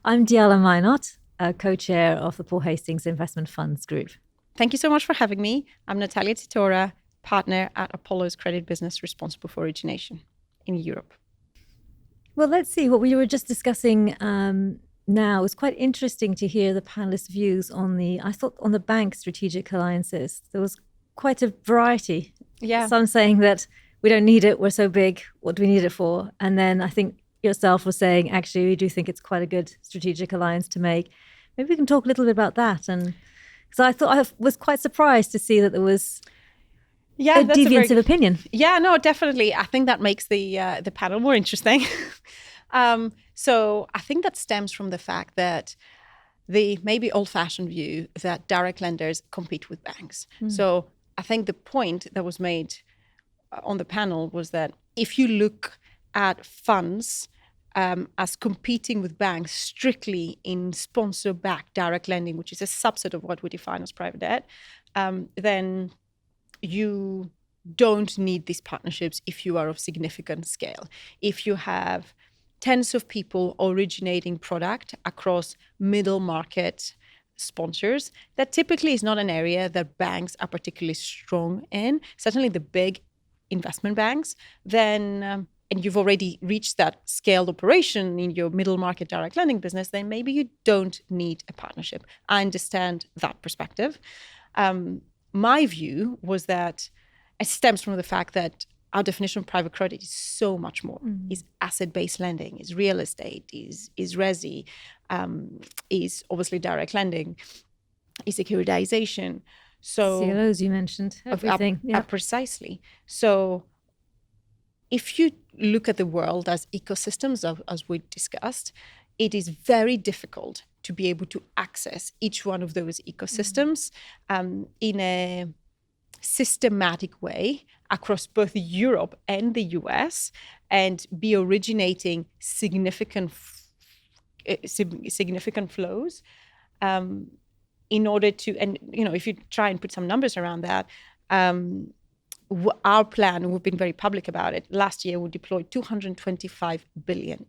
I'm Diala Minott, co-chair of the Paul Hastings Investment Funds Group. Thank you so much for having me. I'm Natalia Tsitoura, partner at Apollo's credit business responsible for origination in Europe. Well, let's see. What we were just discussing now is quite interesting to hear the panelists' views on the bank strategic alliances. There was quite a variety. Yeah. Some saying that we don't need it, we're so big, what do we need it for? And then I think yourself was saying, actually, we do think it's quite a good strategic alliance to make. Maybe we can talk a little bit about that. And because I was quite surprised to see that there was a deviance of opinion. Yeah, no, definitely. I think that makes the panel more interesting. So I think that stems from the fact that the maybe old-fashioned view that direct lenders compete with banks. So I think the point that was made on the panel was that if you look at funds as competing with banks strictly in sponsor-backed direct lending, which is a subset of what we define as private debt, then you don't need these partnerships if you are of significant scale. If you have tens of people originating product across middle market sponsors, that typically is not an area that banks are particularly strong in, certainly the big investment banks, then and you've already reached that scaled operation in your middle market direct lending business, then maybe you don't need a partnership. I understand that perspective. My view was that it stems from the fact that our definition of private credit is so much more. Is asset-based lending, is real estate, is resi, is obviously direct lending, is securitization. So CLOs you mentioned, everything. Precisely. So if you look at the world as ecosystems, as we discussed, it is very difficult to be able to access each one of those ecosystems in a systematic way across both Europe and the US and be originating significant flows in order to, and if you try and put some numbers around that, our plan, and we've been very public about it, last year we deployed 225 billion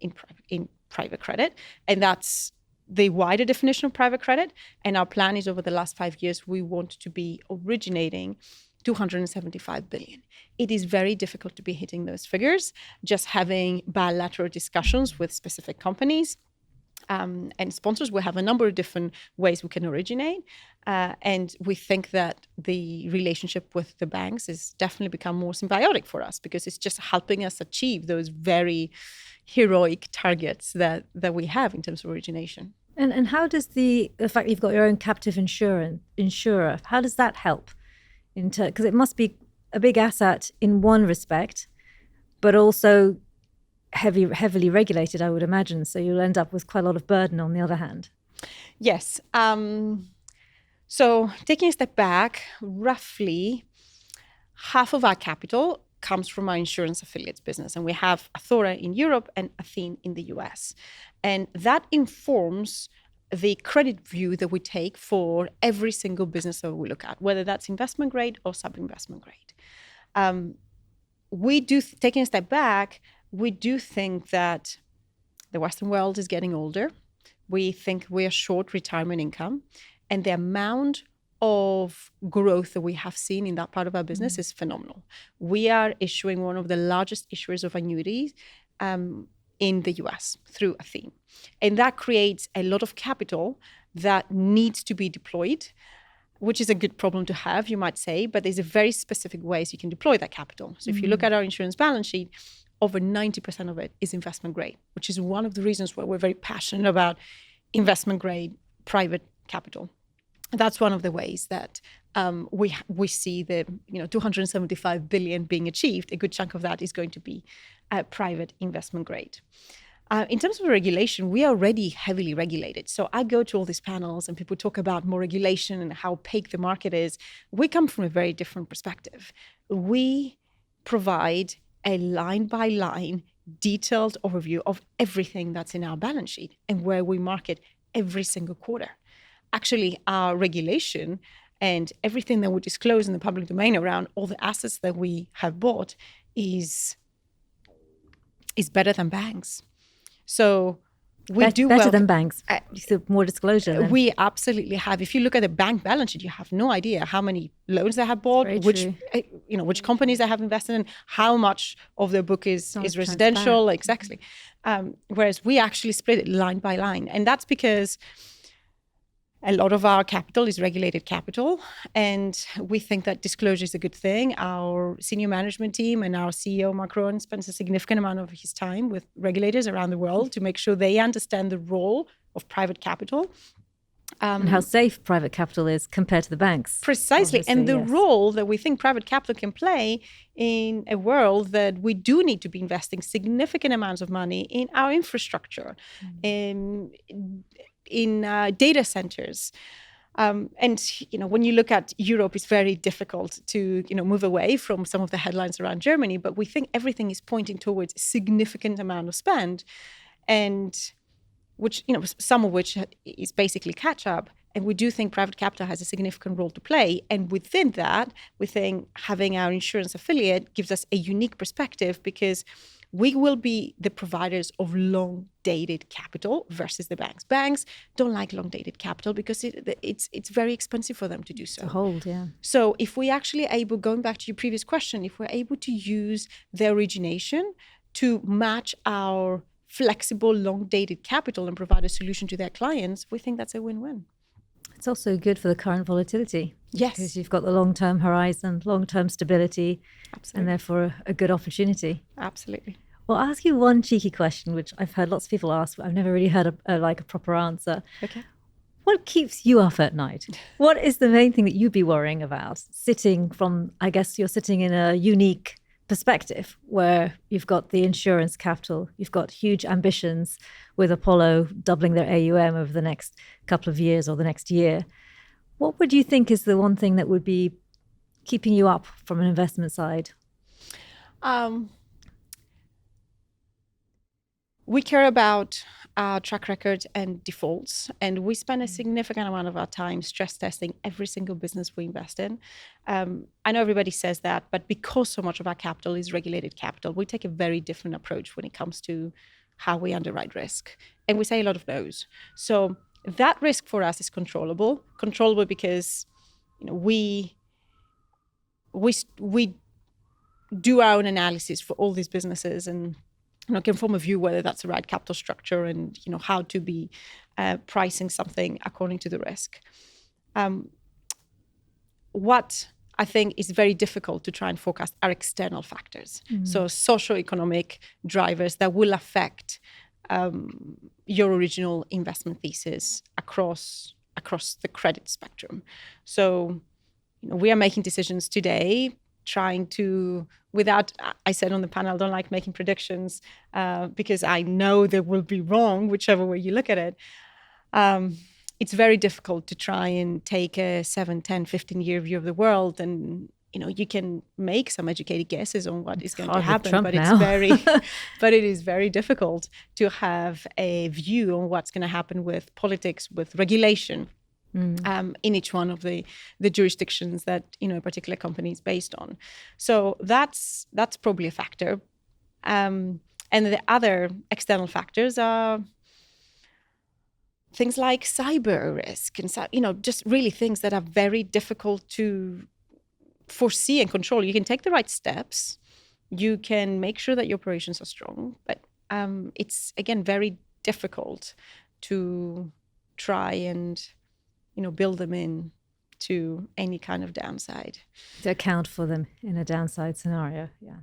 in private credit, and that's the wider definition of private credit. And our plan is over the last 5 years, we want to be originating 275 billion. It is very difficult to be hitting those figures, just having bilateral discussions with specific companies. And sponsors will have a number of different ways we can originate. And we think that the relationship with the banks has definitely become more symbiotic for us because it's just helping us achieve those very heroic targets that we have in terms of origination. And how does the fact you've got your own captive insurer, how does that help? Because it must be a big asset in one respect, but also heavily regulated, I would imagine. So you'll end up with quite a lot of burden on the other hand. Yes. So taking a step back, roughly half of our capital comes from our insurance affiliates business. And we have Athora in Europe and Athene in the US. And that informs the credit view that we take for every single business that we look at, whether that's investment grade or sub-investment grade. Taking a step back, we do think that the Western world is getting older. We think we are short retirement income. And the amount of growth that we have seen in that part of our business is phenomenal. We are issuing one of the largest issuers of annuities in the US through Athene. And that creates a lot of capital that needs to be deployed, which is a good problem to have, you might say, but there's a very specific ways you can deploy that capital. So if you look at our insurance balance sheet, over 90% of it is investment grade, which is one of the reasons why we're very passionate about investment grade private capital. That's one of the ways that we see the 275 billion being achieved. A good chunk of that is going to be private investment grade. In terms of regulation, we are already heavily regulated. So I go to all these panels and people talk about more regulation and how opaque the market is. We come from a very different perspective. We provide a line-by-line detailed overview of everything that's in our balance sheet and where we market every single quarter. Actually, our regulation and everything that we disclose in the public domain around all the assets that we have bought is better than banks. So We do better well than banks. So more disclosure. Then. We absolutely have. If you look at the bank balance sheet, you have no idea how many loans they have bought, which companies they have invested in, how much of their book is residential, exactly. Whereas we actually split it line by line, and that's because a lot of our capital is regulated capital, and we think that disclosure is a good thing. Our senior management team and our CEO, Macron, spends a significant amount of his time with regulators around the world to make sure they understand the role of private capital. And how safe private capital is compared to the banks. Precisely. And the role that we think private capital can play in a world that we do need to be investing significant amounts of money in our infrastructure, in data centers. And, when you look at Europe, it's very difficult to, move away from some of the headlines around Germany, but we think everything is pointing towards a significant amount of spend, and which, some of which is basically catch up. And we do think private capital has a significant role to play. And within that, we think having our insurance affiliate gives us a unique perspective, because we will be the providers of long-dated capital versus the banks. Banks don't like long-dated capital because it's very expensive for them to do so. To hold, yeah. So if we actually able, going back to your previous question, if we're able to use the origination to match our flexible, long-dated capital and provide a solution to their clients, we think that's a win-win. It's also good for the current volatility. Yes. Because you've got the long-term horizon, long-term stability, absolutely, and therefore a good opportunity. Absolutely. Well, I'll ask you one cheeky question, which I've heard lots of people ask, but I've never really heard a proper answer. Okay. What keeps you up at night? What is the main thing that you'd be worrying about? I guess you're sitting in a unique perspective where you've got the insurance capital, you've got huge ambitions with Apollo doubling their AUM over the next couple of years or the next year. What would you think is the one thing that would be keeping you up from an investment side? We care about our track record and defaults, and we spend a significant amount of our time stress testing every single business we invest in. I know everybody says that, but because so much of our capital is regulated capital, we take a very different approach when it comes to how we underwrite risk. And we say a lot of no's. So that risk for us is controllable because we do our own analysis for all these businesses and can form a view whether that's the right capital structure and how to be pricing something according to the risk. What I think is very difficult to try and forecast are external factors. Mm-hmm. So socioeconomic drivers that will affect your original investment thesis across the credit spectrum. So we are making decisions today trying to, I said on the panel, I don't like making predictions because I know they will be wrong, whichever way you look at it. It's very difficult to try and take a 7, 10, 15-year view of the world. And, you can make some educated guesses on what is going to happen, but it is very difficult to have a view on what's going to happen with politics, with regulation. In each one of the jurisdictions that a particular company is based on. So that's probably a factor. And the other external factors are things like cyber risk and just really things that are very difficult to foresee and control. You can take the right steps, you can make sure that your operations are strong, but it's again very difficult to try and build them in to any kind of downside. To account for them in a downside scenario, yeah.